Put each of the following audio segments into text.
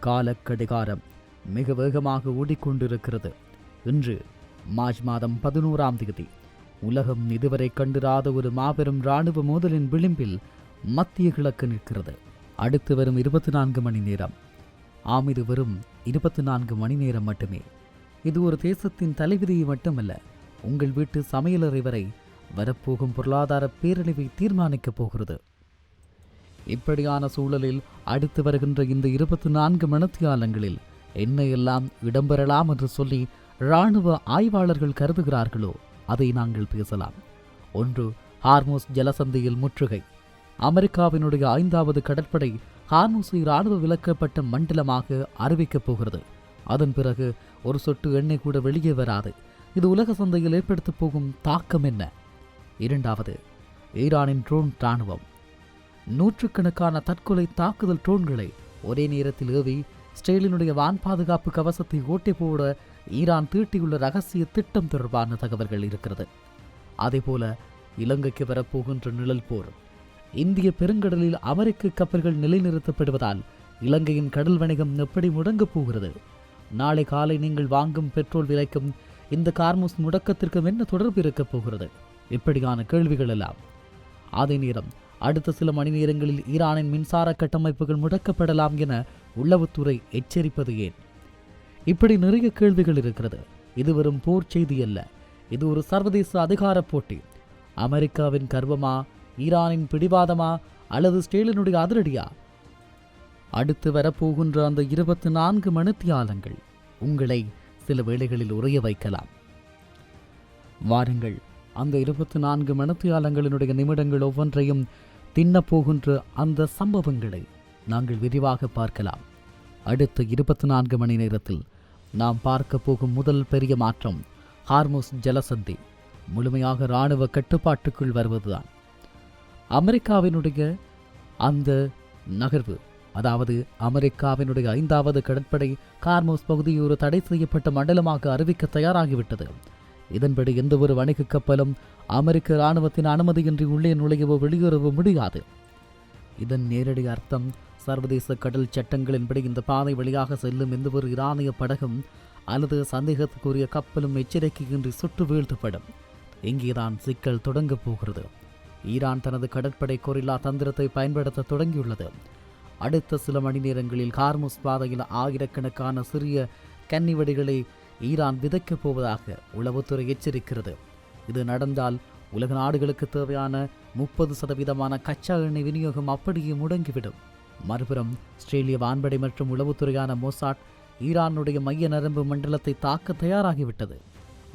காலக்கடிகாரம் மிக வேகமாக ஓடிக்கொண்டிருக்கிறது. இன்று மார்ச் மாதம் 11ஆம் தேதி. உலகம் இதுவரை கண்டிராத ஒரு மாபெரும் இராணுவ மோதலின் விளிம்பில் மத்திய கிழக்கு நிற்கிறது. அடுத்து வரும் 24 மணி நேரம். இது வெறும் 24 மணி நேரம் மட்டுமே. இது ஒரு தேசத்தின் தலைவிதியை மட்டுமல்ல, உங்கள் வீட்டு சமையலறை வரை வரப்போகும் பொருளாதார பேரழிவை தீர்மானிக்கப் போகிறது. இப்படியான சூழலில் அடுத்து வருகின்ற இந்த 24 மணித்தியாலங்களில் என்ன எல்லாம் இடம்பெறலாம் என்று சொல்லி இராணுவ ஆய்வாளர்கள் கருதுகிறார்களோ அதை நாங்கள் பேசலாம். 1. ஹார்மோஸ் ஜலசந்தியில் முற்றுகை. அமெரிக்காவினுடைய 5வது கடற்படை ஹார்மோஸை இராணுவ விலக்கப்பட்ட மண்டலமாக அறிவிக்கப் போகிறது. அதன் பிறகு ஒரு சொட்டு எண்ணெய் கூட வெளியே வராது. இது உலக சந்தையில் ஏற்படுத்த போகும் தாக்கம் என்ன? 2. ஈரானின் ட்ரோன் இராணுவம். நூற்றுக்கணக்கான தற்கொலை தாக்குதல் ட்ரோன்களை ஒரே நேரத்தில் ஏவி இஸ்ரேலினுடைய வான் பாதுகாப்பு கவசத்தை ஓட்டி போட ஈரான் தீட்டியுள்ள ரகசிய திட்டம் தொடர்பான தகவல்கள் இருக்கிறது. அதேபோல இலங்கைக்கு வரப்போகின்ற நிழல் போர். இந்திய பெருங்கடலில் அமெரிக்க கப்பல்கள் நிலைநிறுத்தப்படுவதால் இலங்கையின் கடல் வணிகம் எப்படி முடங்கப் போகிறது? நாளை காலை நீங்கள் வாங்கும் பெட்ரோல் விலைக்கும் இந்த ஹார்மோஸ் முடக்கத்திற்கும் என்ன தொடர்பு இருக்கப் போகிறது? இப்படியான கேள்விகள் எல்லாம். அதே நேரம் அடுத்த சில மணி நேரங்களில் ஈரானின் மின்சார கட்டமைப்புகள் முடக்கப்படலாம் என உளவுத்துறை எச்சரிப்பது ஏன்? இப்படி நிறைய கேள்விகள் இருக்கிறது. இது வெறும் போர் செய்தி அல்ல, இது ஒரு சர்வதேச அதிகார போட்டி. அமெரிக்காவின் கர்வமா, ஈரானின் பிடிவாதமா, அல்லது இஸ்ரேலினுடைய அதிரடியா? அடுத்து வரப்போகின்ற அந்த 24 மணித்தியாலங்கள் உங்களை சில வேளைகளில் உறைய வைக்கலாம். வாருங்கள், அந்த 24 மணித்தியாலங்களினுடைய நிமிடங்கள் ஒவ்வொன்றையும் தின்னப்போகின்ற அந்த சம்பவங்களை நாங்கள் விரிவாக பார்க்கலாம். அடுத்த 24 மணி நேரத்தில் நாம் பார்க்க போகும் முதல் பெரிய மாற்றம் ஹார்மோஸ் ஜலசந்தி முழுமையாக இராணுவ கட்டுப்பாட்டுக்குள் வருவதுதான். அமெரிக்காவினுடைய அந்த நகர்வு, அதாவது அமெரிக்காவினுடைய 5வது கடற்படை ஹார்மோஸ் பகுதியை ஒரு தடை செய்யப்பட்ட மண்டலமாக அறிவிக்க தயாராகிவிட்டது. இதன்படி எந்த ஒரு வணிக கப்பலும் அமெரிக்க இராணுவத்தின் அனுமதியின்றி உள்ளே நுழையவோ வெளியேறவோ முடியாது. இதன் நேரடி அர்த்தம், சர்வதேச கடல் சட்டங்களின்படி இந்த பாதை வழியாக செல்லும் எந்த ஒரு ஈரானிய படகும் அல்லது சந்தேகத்துக்குரிய கப்பலும் எச்சரிக்கையின்றி சுட்டு வீழ்த்தப்படும். இங்கேதான் சிக்கல் தொடங்கப் போகிறது. ஈரான் தனது கடற்படை கொரில்லா தந்திரத்தை பயன்படுத்த தொடங்கியுள்ளது. அடுத்த சில மணி நேரங்களில் ஹார்மோஸ் பாதையில் ஆயிரக்கணக்கான சிறிய கன்னிவெடிகளை ஈரான் விதைக்கப் போவதாக உளவுத்துறை எச்சரிக்கிறது. இது நடந்தால் உலக நாடுகளுக்கு தேவையான 30% கச்சா எண்ணெய் விநியோகம் அப்படியே முடங்கிவிடும். மறுபுறம் ஆஸ்திரேலிய வான்படை மற்றும் உளவுத்துறையான மொசாட் ஈரானுடைய மைய நரம்பு மண்டலத்தை தாக்க தயாராகிவிட்டது.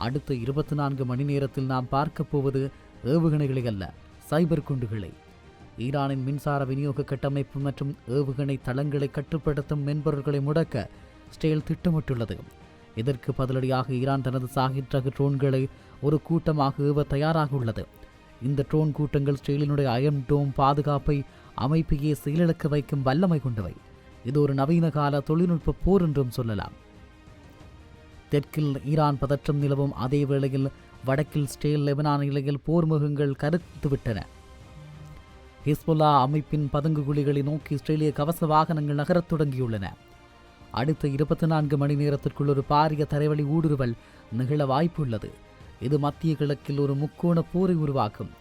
அடுத்த 24 மணி நேரத்தில் நாம் பார்க்க போவது ஏவுகணைகளை அல்ல, சைபர் குண்டுகளை. ஈரானின் மின்சார விநியோக கட்டமைப்பு மற்றும் ஏவுகணை தளங்களை கட்டுப்படுத்தும் மென்பொருட்களை முடக்க இஸ்ரேல் திட்டமிட்டுள்ளது. இதற்கு பதிலடியாக ஈரான் தனது சாகித் ரக ட்ரோன்களை ஒரு கூட்டமாக ஏவ தயாராக உள்ளது. இந்த ட்ரோன் கூட்டங்கள் இஸ்ரேலினுடைய அயன் டோம் பாதுகாப்பை அமைப்பையே செயலிழக்க வைக்கும் வல்லமை கொண்டவை. இது ஒரு நவீன கால தொழில்நுட்ப போர் என்றும் சொல்லலாம். தெற்கில் ஈரான் பதற்றம் நிலவும் அதே வேளையில் வடக்கில் இஸ்ரேல் லெபனான் நிலையில் போர் முகங்கள் கருத்துவிட்டன. ஹிஸ்புல்லா அமைப்பின் பதுங்கு குழிகளை நோக்கி இஸ்ரேலிய கவச வாகனங்கள் நகரத் தொடங்கியுள்ளன. அடுத்த 24 மணி நேரத்திற்குள் ஒரு பாரிய தரைவழி ஊடுருவல் நிகழ வாய்ப்புள்ளது. இது மத்திய கிழக்கில் ஒரு முக்கோண போரை உருவாக்கும்.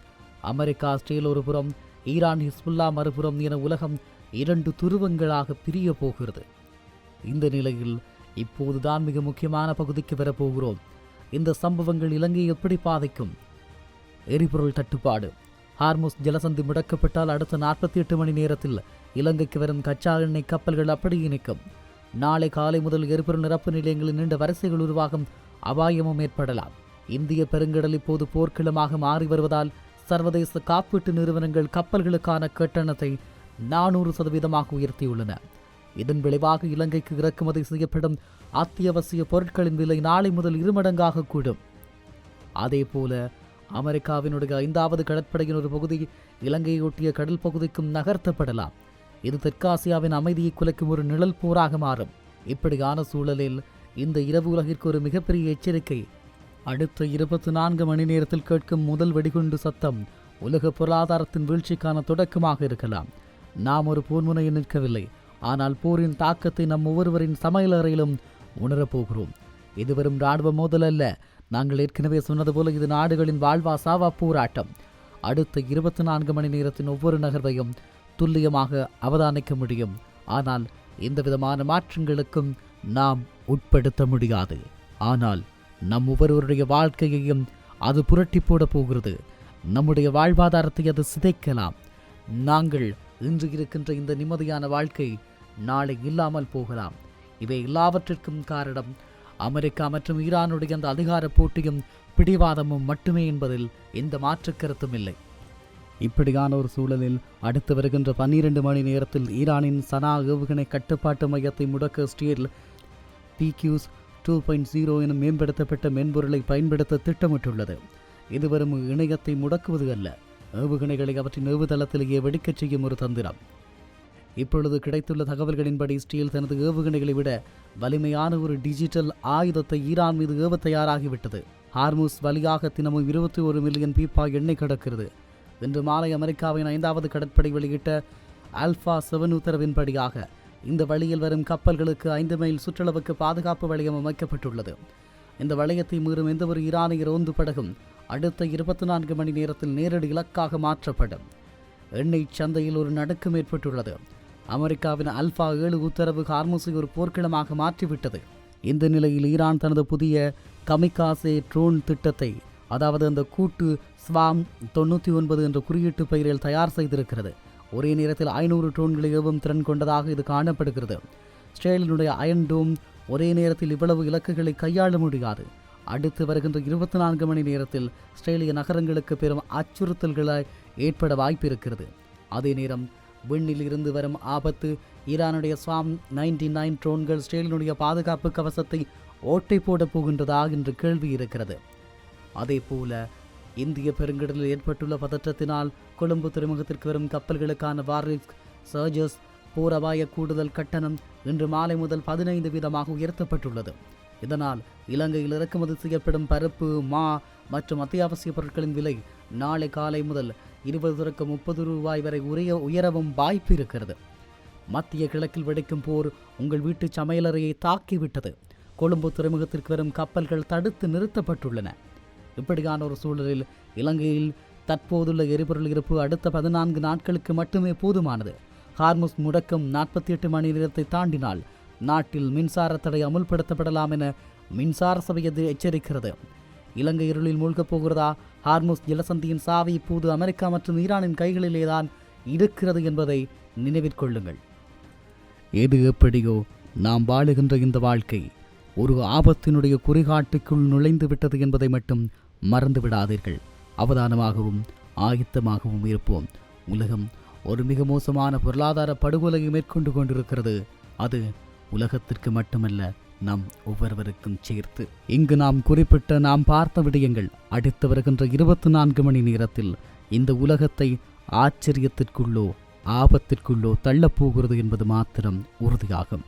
அமெரிக்கா இஸ்ரேல் ஒரு புறம், ஈரான் ஹிஸ்புல்லா மறுபுறம் என உலகம் 2 துருவங்களாக பிரிய போகிறது. இந்த நிலையில் இப்போதுதான் மிக முக்கியமான பகுதிக்கு வரப்போகிறோம். இந்த சம்பவங்கள் இலங்கையை எப்படி பாதிக்கும்? எரிபொருள் தட்டுப்பாடு. ஹார்மோஸ் ஜலசந்தி முடக்கப்பட்டால் அடுத்த 48 மணி நேரத்தில் இலங்கைக்கு வரும் கச்சா எண்ணெய் கப்பல்கள் அப்படியே நிற்கும். நாளை காலை முதல் எரிபொருள் நிரப்பு நிலையங்களில் நீண்ட வரிசைகள் உருவாகும் அபாயமும் ஏற்படலாம். இந்திய பெருங்கடல் இப்போது போர்க்களமாக மாறி வருவதால் சர்வதேச காப்பீட்டு நிறுவனங்கள் கப்பல்களுக்கான கட்டணத்தை 400% உயர்த்தியுள்ளன. இதன் விளைவாக இலங்கைக்கு இறக்குமதி செய்யப்படும் அத்தியாவசிய பொருட்களின் விலை நாளை முதல் 2 மடங்காக கூடும். அதேபோல அமெரிக்காவினுடைய 5வது கடற்படையின் ஒரு பகுதி இலங்கையொட்டிய கடல் பகுதிக்கும் நகர்த்தப்படலாம். இது தெற்காசியாவின் அமைதியை குலைக்கும் ஒரு நிழல் போராக மாறும். இப்படியான சூழலில் இந்த இரவு உலகிற்கு ஒரு மிகப்பெரிய எச்சரிக்கை. அடுத்த 24 மணி நேரத்தில் கேட்கும் முதல் வெடிகுண்டு சத்தம் உலக பொருளாதாரத்தின் வீழ்ச்சிக்கான தொடக்கமாக இருக்கலாம். நாம் ஒரு போர்முனையில் நிற்கவில்லை, ஆனால் போரின் தாக்கத்தை நம் ஒவ்வொருவரின் சமையலறையிலும் உணரப்போகிறோம். இது வெறும் இராணுவ மோதல் அல்ல. நாங்கள் ஏற்கனவே சொன்னது போல இது நாடுகளின் வாழ்வா சாவா போராட்டம். அடுத்த 24 மணி நேரத்தின் ஒவ்வொரு நகர்வையும் துல்லியமாக அவதானிக்க முடியும். ஆனால் எந்த விதமான மாற்றங்களுக்கும் நாம் உட்படுத்த முடியாது. ஆனால் நம் ஒவ்வொருவருடைய வாழ்க்கையையும் அது புரட்டி போட போகிறது. நம்முடைய வாழ்வாதாரத்தை அது சிதைக்கலாம். நாங்கள் இன்று இருக்கின்ற இந்த நிம்மதியான வாழ்க்கை நாளை இல்லாமல் போகலாம். இவை எல்லாவற்றிற்கும் காரணம் அமெரிக்கா மற்றும் ஈரானுடைய அந்த அதிகார போட்டியும் பிடிவாதமும் மட்டுமே என்பதில் எந்த மாற்று கருத்தும் இல்லை. இப்படியான ஒரு சூழலில் அடுத்து வருகின்ற 12 மணி நேரத்தில் ஈரானின் சனா ஏவுகணை கட்டுப்பாட்டு மையத்தை முடக்க இஸ்ரேல் PQS 2.0 எனும் மேம்படுத்தப்பட்ட மென்பொருளை பயன்படுத்த திட்டமிட்டுள்ளது. இது வெறும் இணையத்தை முடக்குவது அல்ல, ஏவுகணைகளை அவற்றின் ஏவுதளத்திலேயே வெடிக்கச் செய்யும் ஒரு தந்திரம். இப்பொழுது கிடைத்துள்ள தகவல்களின்படி இஸ்ரேல் தனது ஏவுகணைகளை விட வலிமையான ஒரு டிஜிட்டல் ஆயுதத்தை ஈரான் மீது ஏவ தயாராகிவிட்டது. ஹார்முஸ் வழியாக தினமும் 21 மில்லியன் பீப்பா எண்ணெய் கடக்கிறது. இன்று மாலை அமெரிக்காவின் 5வது கடற்படை வெளியிட்ட ஆல்பா 7 உத்தரவின்படியாக இந்த வழியில் வரும் கப்பல்களுக்கு 5 மைல் சுற்றளவுக்கு பாதுகாப்பு வளையம் அமைக்கப்பட்டுள்ளது. இந்த வளையத்தை மீறும் எந்தவொரு ஈரானிய ரோந்து படகும் அடுத்த 24 மணி நேரத்தில் நேரடி இலக்காக மாற்றப்படும். எண்ணெய் சந்தையில் ஒரு நடுக்கம் ஏற்பட்டுள்ளது. அமெரிக்காவின் ஆல்பா 7 உத்தரவு ஹார்முஸை ஒரு போர்க்களமாக மாற்றிவிட்டது. இந்த நிலையில் ஈரான் தனது புதிய கமிகாசே ட்ரோன் திட்டத்தை, அதாவது அந்த கூட்டு ஸ்வாம் 99 என்ற குறியீட்டு பெயரில் தயார் செய்திருக்கிறது. ஒரே நேரத்தில் 500 ட்ரோன்களை ஏவும் திறன் கொண்டதாக இது காணப்படுகிறது. இஸ்ரேலினுடைய அயன் டோம் ஒரே நேரத்தில் இவ்வளவு இலக்குகளை கையாள முடியாது. அடுத்து வருகின்ற 24 மணி நேரத்தில் இஸ்ரேலிய நகரங்களுக்கு பெரும் அச்சுறுத்தல்களை ஏற்பட வாய்ப்பு இருக்கிறது. அதே நேரம் விண்ணில் இருந்து வரும் ஆபத்து, ஈரானுடைய ஸ்வாம் 99 ட்ரோன்கள் இஸ்ரேலினுடைய பாதுகாப்பு கவசத்தை ஓட்டை போட போகின்றதா என்ற கேள்வி இருக்கிறது. அதே போல இந்திய பெருங்கடலில் ஏற்பட்டுள்ள பதற்றத்தினால் கொழும்பு துறைமுகத்திற்கு வரும் கப்பல்களுக்கான வாரிஸ் சர்ஜஸ் போர் அபாய கூடுதல் கட்டணம் இன்று மாலை முதல் 15% உயர்த்தப்பட்டுள்ளது. இதனால் இலங்கையில் இறக்குமதி செய்யப்படும் பருப்பு, மா மற்றும் அத்தியாவசிய பொருட்களின் விலை நாளை காலை முதல் 20-30 ரூபாய் வரை உயரவும் வாய்ப்பு இருக்கிறது. மத்திய கிழக்கில் வெடிக்கும் போர் உங்கள் வீட்டு சமையலறையை தாக்கிவிட்டது. கொழும்பு துறைமுகத்திற்கு வரும் கப்பல்கள் தடுத்து நிறுத்தப்பட்டுள்ளன. இப்படியான ஒரு சூழலில் இலங்கையில் தற்போதுள்ள எரிபொருள் இருப்பு அடுத்த 14 நாட்களுக்கு மட்டுமே போதுமானது. ஹார்முஸ் முடக்கம் 48 மணி நேரத்தை தாண்டினால் நாட்டில் மின்சார தடை அமுல்படுத்தப்படலாம் என மின்சார சபை எச்சரிக்கிறது. இலங்கை இருளில் மூழ்கப் போகிறதா? ஹார்முஸ் ஜலசந்தியின் சாவி இப்போது அமெரிக்கா மற்றும் ஈரானின் கைகளிலேதான் இருக்கிறது என்பதை நினைவிற்கொள்ளுங்கள். எது எப்படியோ நாம் வாழுகின்ற இந்த வாழ்க்கை ஒரு ஆபத்தினுடைய குறிகாட்டுக்குள் நுழைந்து விட்டது என்பதை மட்டும் மறந்து விடாதீர்கள். அவதானமாகவும் ஆயத்தமாகவும் இருப்போம். உலகம் ஒரு மிக மோசமான பொருளாதார படுகொலையை மேற்கொண்டு கொண்டிருக்கிறது. அது உலகத்திற்கு மட்டுமல்ல, நம் ஒவ்வொருவருக்கும் சேர்த்து. இங்கு நாம் குறிப்பிட்ட நாம் பார்த்த விடயங்கள் அடுத்து வருகின்ற 24 மணி நேரத்தில் இந்த உலகத்தை ஆச்சரியத்திற்குள்ளோ ஆபத்திற்குள்ளோ தள்ளப்போகிறது என்பது மாத்திரம் உறுதியாகும்.